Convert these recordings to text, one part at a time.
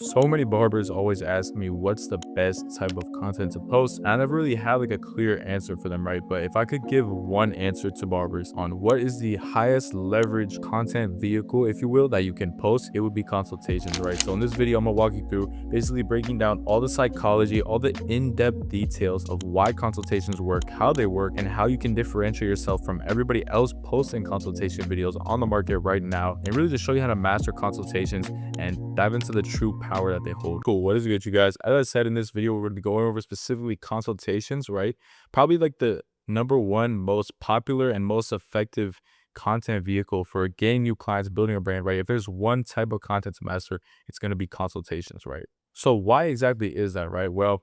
So many barbers always ask me what's the best type of content to post, and I never really have like a clear answer for them, right? But if I could give one answer to barbers on what is the highest leverage content vehicle, if you will, that you can post, it would be consultations, right? So in this video, I'm gonna walk you through basically breaking down all the psychology, all the in-depth details of why consultations work, how they work, and how you can differentiate yourself from everybody else posting consultation videos on the market right now, and really just show you how to master consultations and dive into the true power that they hold. Cool. What is good, you guys? As I said in this video, we're going to be going over specifically consultations, right? Probably like the number one most popular and most effective content vehicle for getting new clients, building a brand, right? If there's one type of content to master, it's going to be consultations, right? So why exactly is that, right? Well,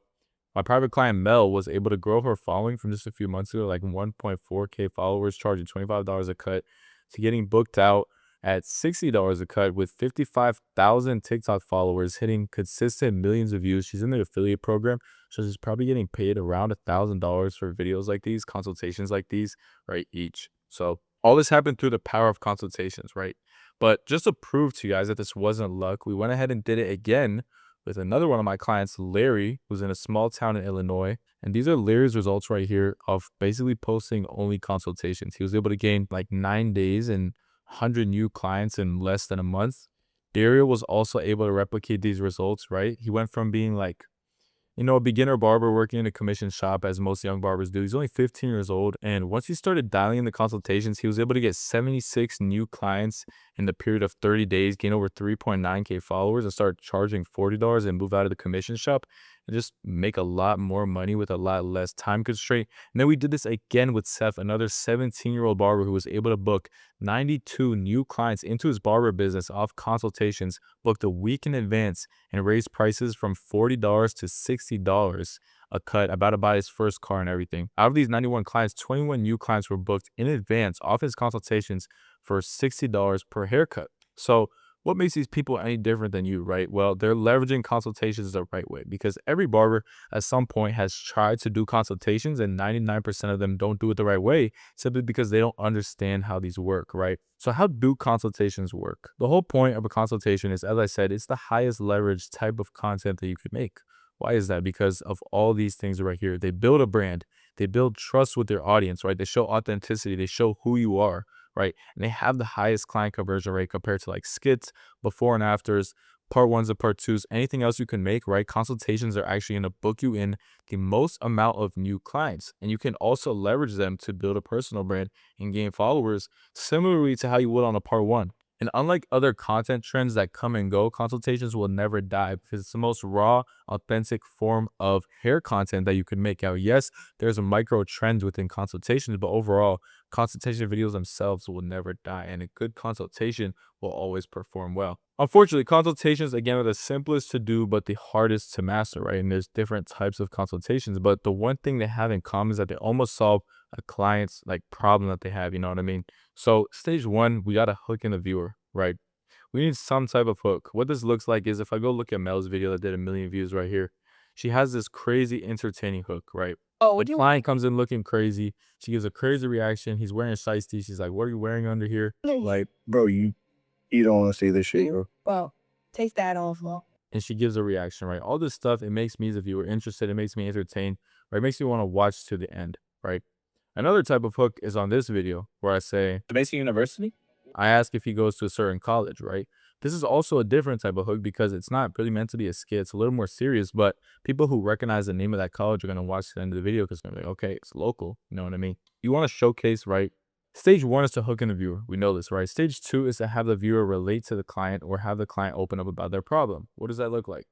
my private client Mel was able to grow her following from just a few months ago, like 1.4K followers, charging $25 a cut, to getting booked out at $60 a cut with 55,000 TikTok followers, hitting consistent millions of views. She's in the affiliate program, so she's probably getting paid around $1,000 for videos like these, consultations like these, right, each. So all this happened through the power of consultations, right? But just to prove to you guys that this wasn't luck, we went ahead and did it again with another one of my clients, Larry, who's in a small town in Illinois. And these are Larry's results right here of basically posting only consultations. He was able to gain like 9 days and 100 new clients in less than a month. Dario was also able to replicate these results, right? He went from being like, a beginner barber working in a commission shop, as most young barbers do. He's only 15 years old. And once he started dialing in the consultations, he was able to get 76 new clients in the period of 30 days, gain over 3.9K followers, and start charging $40 and move out of the commission shop and just make a lot more money with a lot less time constraint. And then we did this again with Seth, another 17-year-old barber who was able to book 92 new clients into his barber business off consultations, booked a week in advance, and raised prices from $40 to $60 a cut, about to buy his first car and everything. Out of these 91 clients, 21 new clients were booked in advance off his consultations for $60 per haircut. So what makes these people any different than you, right? Well, they're leveraging consultations the right way, because every barber at some point has tried to do consultations and 99% of them don't do it the right way, simply because they don't understand how these work, right? So how do consultations work? The whole point of a consultation is, as I said, it's the highest leverage type of content that you could make. Why is that? Because of all these things right here. They build a brand, they build trust with their audience, right? They show authenticity, they show who you are, right? And they have the highest client conversion rate compared to like skits, before and afters, part ones and part twos, anything else you can make, right? Consultations are actually going to book you in the most amount of new clients. And you can also leverage them to build a personal brand and gain followers, similarly to how you would on a part one. And unlike other content trends that come and go, consultations will never die, because it's the most raw, authentic form of hair content that you can make. Now, yes, there's a micro trends within consultations, but overall, consultation videos themselves will never die, and a good consultation will always perform well. Unfortunately, consultations, again, are the simplest to do, but the hardest to master, right? And there's different types of consultations, but the one thing they have in common is that they almost solve a client's like problem that they have, you know what I mean? So stage one, we got to hook in the viewer, right? We need some type of hook. What this looks like is, if I go look at Mel's video that did 1 million views right here, she has this crazy entertaining hook, right? Oh, the client comes in looking crazy. She gives a crazy reaction. He's wearing shiesty. She's like, "What are you wearing under here?" Like, Bro, you don't want to see this shit, bro. Well, take that off, bro. and she gives a reaction, right? All this stuff, it makes me as a viewer interested. It makes me entertained, right? It makes me want to watch to the end, right? Another type of hook is on this video where I say, The basic university? I ask if he goes to a certain college, right? This is also a different type of hook, because it's not really meant to be a skit. It's a little more serious, but people who recognize the name of that college are going to watch the end of the video because they're like, okay, it's local. You know what I mean? You want to showcase, right? Stage one is to hook in the viewer. We know this, right? Stage two is to have the viewer relate to the client or have the client open up about their problem. What does that look like?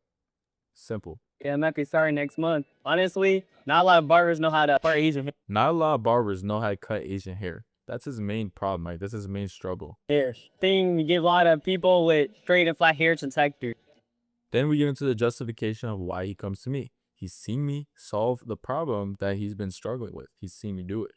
Simple. Yeah, I'm actually starting next month. Honestly, not a lot of barbers know how to part Asian Not a lot of barbers know how to cut Asian hair. That's his main problem, right? That's his main struggle. hair. Thing you give a lot of people with straight and flat hair to texture. Then we get into the justification of why he comes to me. He's seen me solve the problem that he's been struggling with. He's seen me do it.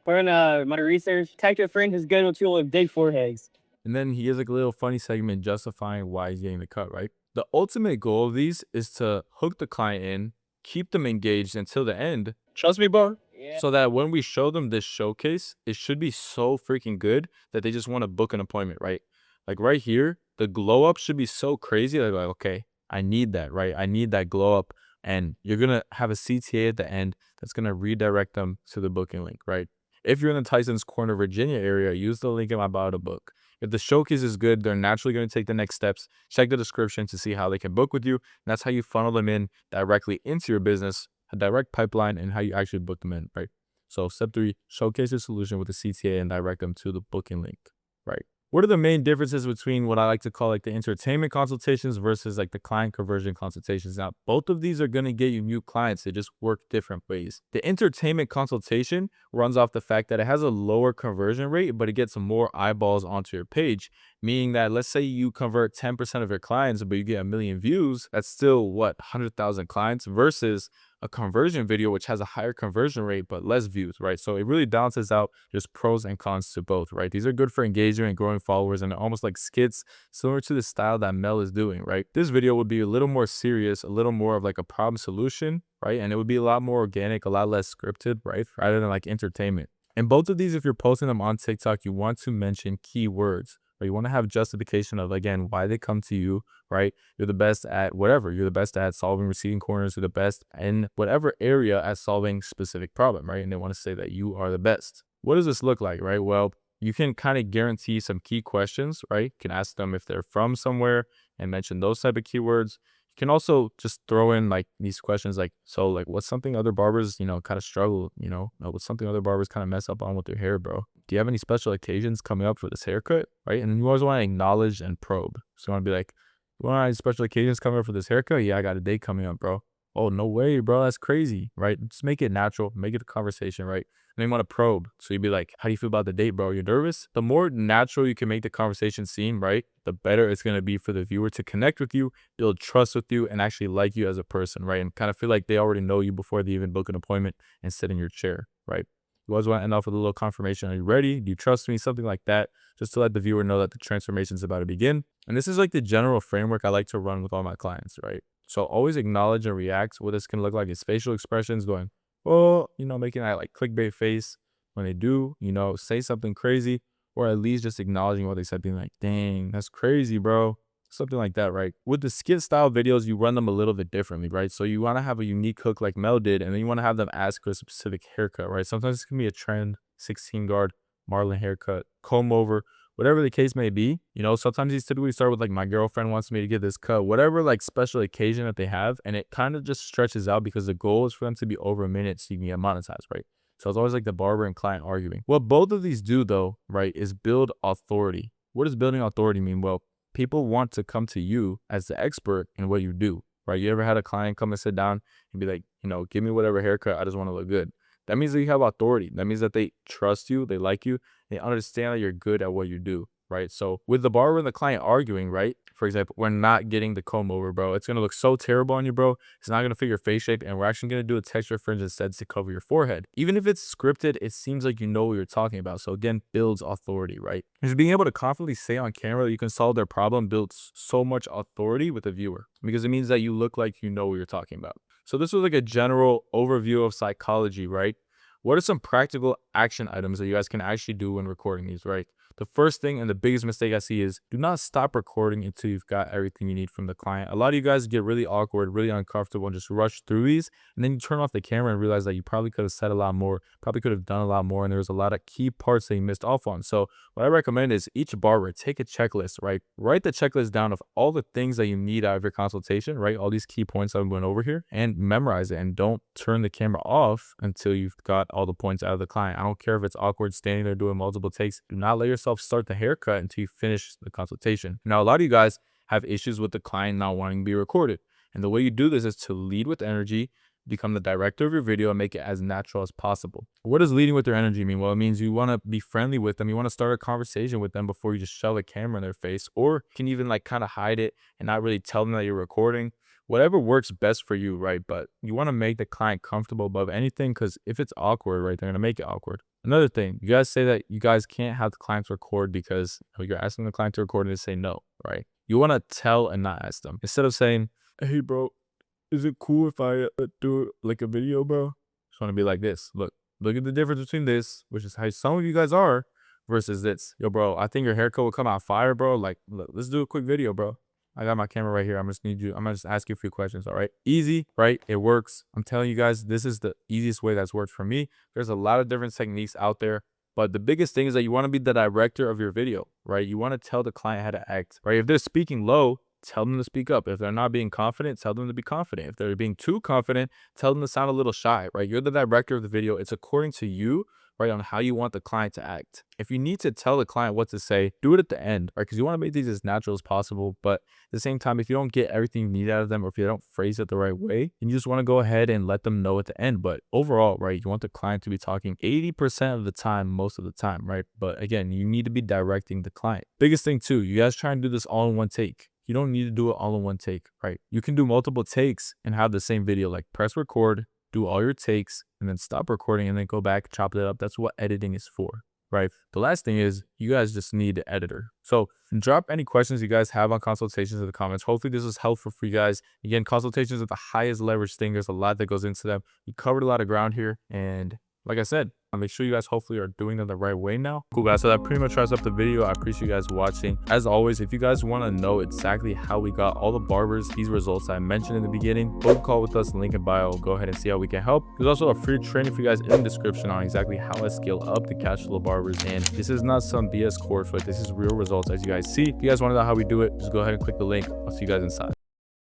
For my research, texture friend is good with people with big foreheads. And then he has like a little funny segment justifying why he's getting the cut, right? The ultimate goal of these is to hook the client in, keep them engaged until the end. Trust me, bro. Yeah. So that when we show them this showcase, it should be so freaking good that they just want to book an appointment, right? Like right here, the glow up should be so crazy. They're like, okay, I need that, right? I need that glow up. And you're going to have a CTA at the end that's going to redirect them to the booking link, right? If you're in the Tysons Corner, Virginia area, use the link in my bio to book. If the showcase is good, they're naturally going to take the next steps. Check the description to see how they can book with you. And that's how you funnel them in directly into your business, a direct pipeline, and how you actually book them in, right? So step 3, showcase your solution with a CTA and direct them to the booking link, right? What are the main differences between what I like to call like the entertainment consultations versus like the client conversion consultations? Now, both of these are going to get you new clients. They just work different ways. The entertainment consultation runs off the fact that it has a lower conversion rate, but it gets more eyeballs onto your page, meaning that let's say you convert 10% of your clients, but you get 1 million views. That's still what, 100,000 clients versus a conversion video, which has a higher conversion rate, but less views, right? So it really balances out. There's pros and cons to both, right? These are good for engagement and growing followers, and they're almost like skits, similar to the style that Mel is doing, right? This video would be a little more serious, a little more of like a problem solution, right? And it would be a lot more organic, a lot less scripted, right? Rather than like entertainment. And both of these, if you're posting them on TikTok, you want to mention keywords, or you want to have justification of, again, why they come to you, right? You're the best at whatever. You're the best at solving receiving corners. You're the best in whatever area at solving specific problem, right? And they want to say that you are the best. What does this look like, right? Well, you can kind of guarantee some key questions, right? You can ask them if they're from somewhere and mention those type of keywords. You can also just throw in like these questions like, so like what's something other barbers, kind of struggle, what's something other barbers kind of mess up on with their hair, bro? Do you have any special occasions coming up for this haircut, right? And you always want to acknowledge and probe. So you want to be like, you want any special occasions coming up for this haircut? Yeah, I got a date coming up, bro. Oh, no way, bro. That's crazy, right? Just make it natural, make it a conversation, right? And then you want to probe. So you'd be like, how do you feel about the date, bro? You're nervous? The more natural you can make the conversation seem, right, the better it's going to be for the viewer to connect with you, build trust with you, and actually like you as a person, right? And kind of feel like they already know you before they even book an appointment and sit in your chair, right? You always want to end off with a little confirmation. Are you ready? Do you trust me? Something like that, just to let the viewer know that the transformation is about to begin. And this is like the general framework I like to run with all my clients, right? So always acknowledge and react. What this can look like is facial expressions going, oh, making that like clickbait face when they do, say something crazy, or at least just acknowledging what they said, being like, dang, that's crazy, bro. Something like that, right? With the skit style videos, you run them a little bit differently, right? So you want to have a unique hook like Mel did, and then you want to have them ask for a specific haircut, right? Sometimes it can be a trend, 16 guard, Marlin haircut, comb over, whatever the case may be. Sometimes these typically start with like, my girlfriend wants me to get this cut, whatever like special occasion that they have. And it kind of just stretches out because the goal is for them to be over a minute so you can get monetized, right? So it's always like the barber and client arguing. What both of these do though, right, is build authority. What does building authority mean? Well, people want to come to you as the expert in what you do, right? You ever had a client come and sit down and be like, give me whatever haircut, I just want to look good. That means that you have authority. That means that they trust you, they like you, they understand that you're good at what you do, right? So with the barber and the client arguing, right? For example, we're not getting the comb over, bro. It's going to look so terrible on you, bro. It's not going to fit your face shape, and we're actually going to do a texture fringe instead to cover your forehead. Even if it's scripted, it seems like you know what you're talking about. So again, builds authority, right? Because being able to confidently say on camera that you can solve their problem builds so much authority with the viewer, because it means that you look like you know what you're talking about. So this was like a general overview of psychology, right? What are some practical action items that you guys can actually do when recording these, right? The first thing and the biggest mistake I see is do not stop recording until you've got everything you need from the client. A lot of you guys get really awkward, really uncomfortable, and just rush through these. And then you turn off the camera and realize that you probably could have said a lot more, probably could have done a lot more. And there's a lot of key parts that you missed off on. So what I recommend is each barber, take a checklist, right? Write the checklist down of all the things that you need out of your consultation, right? All these key points I'm going over here, and memorize it. And don't turn the camera off until you've got all the points out of the client. I don't care if it's awkward standing there doing multiple takes. Do not let yourself start the haircut until you finish the consultation. Now, a lot of you guys have issues with the client not wanting to be recorded. And the way you do this is to lead with energy, become the director of your video, and make it as natural as possible. What does leading with their energy mean? Well, it means you want to be friendly with them. You want to start a conversation with them before you just shove a camera in their face, or you can even like kind of hide it and not really tell them that you're recording. Whatever works best for you, right? But you want to make the client comfortable above anything, because if it's awkward, right, they're going to make it awkward. Another thing, you guys say that you guys can't have the clients record because you're asking the client to record and they say no, right? You want to tell and not ask them. Instead of saying, hey, bro, is it cool if I do like a video, bro? Just want to be like this. Look at the difference between this, which is how some of you guys are, versus this. Yo, bro, I think your haircut will come out fire, bro. Like, look, let's do a quick video, bro. I got my camera right here. I'm gonna just ask you a few questions. All right. Easy, right? It works. I'm telling you guys, this is the easiest way that's worked for me. There's a lot of different techniques out there. But the biggest thing is that you want to be the director of your video, right? You want to tell the client how to act, right? If they're speaking low, tell them to speak up. If they're not being confident, tell them to be confident. If they're being too confident, tell them to sound a little shy, right? You're the director of the video. It's according to you, right, on how you want the client to act. If you need to tell the client what to say, do it at the end, right? Because you want to make these as natural as possible. But at the same time, if you don't get everything you need out of them, or if you don't phrase it the right way, then you just want to go ahead and let them know at the end. But overall, right, you want the client to be talking 80% of the time, most of the time, right? But again, you need to be directing the client. Biggest thing too, you guys try and do this all in one take. You don't need to do it all in one take, right? You can do multiple takes and have the same video, like press record, do all your takes, and then stop recording and then go back, chop it up. That's what editing is for, right? The last thing is you guys just need an editor. So drop any questions you guys have on consultations in the comments. Hopefully this was helpful for you guys. Again, consultations are the highest leverage thing. There's a lot that goes into them. We covered a lot of ground here, and like I said, make sure you guys hopefully are doing them the right way now. Cool guys, so that pretty much wraps up the video. I appreciate you guys watching. As always, if you guys want to know exactly how we got all the barbers these results I mentioned in the beginning, book a call with us, link in bio. Go ahead and see how we can help. There's also a free training for you guys in the description on exactly how I scale up the cash flow barbers. And this is not some BS course, but this is real results as you guys see. If you guys want to know how we do it, just go ahead and click the link. I'll see you guys inside.